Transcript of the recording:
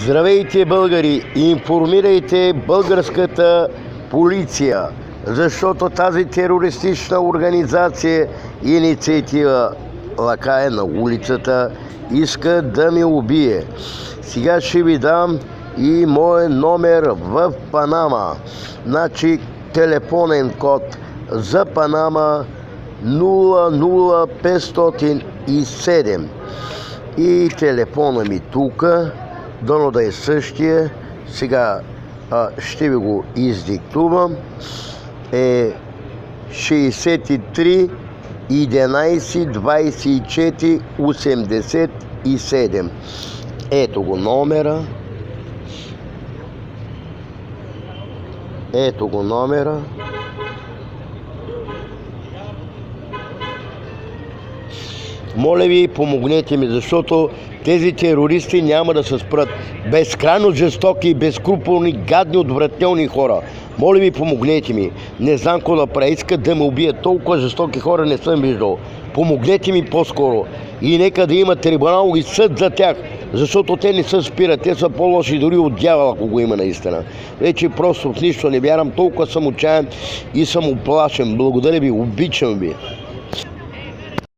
Здравейте, българи! Информирайте българската полиция, защото тази терористична организация, инициатива Лакая на улицата, иска да ме убие. Сега ще ви дам и мой номер в Панама. Значи телефонен код за Панама 00507. И телефона ми тука, дано да е същия, сега ще ви го издиктувам, е 63 11 24 87. Ето го номера. Ето го номера. Моля ви, помогнете ми, защото тези терористи няма да се спрат. Безкрайно жестоки, безкруполни, гадни, отвратителни хора. Моля ви, помогнете ми. Не знам какво да правя. Искат да ме убият. Толкова жестоки хора не съм виждал. Помогнете ми по-скоро. И нека да има трибунал и съд за тях. Защото те не се спират. Те са по-лоши дори от дявола, ако го има наистина. Вече просто в нищо не вярвам. Толкова съм отчаян и съм оплашен. Благодаря ви. Обичам ви.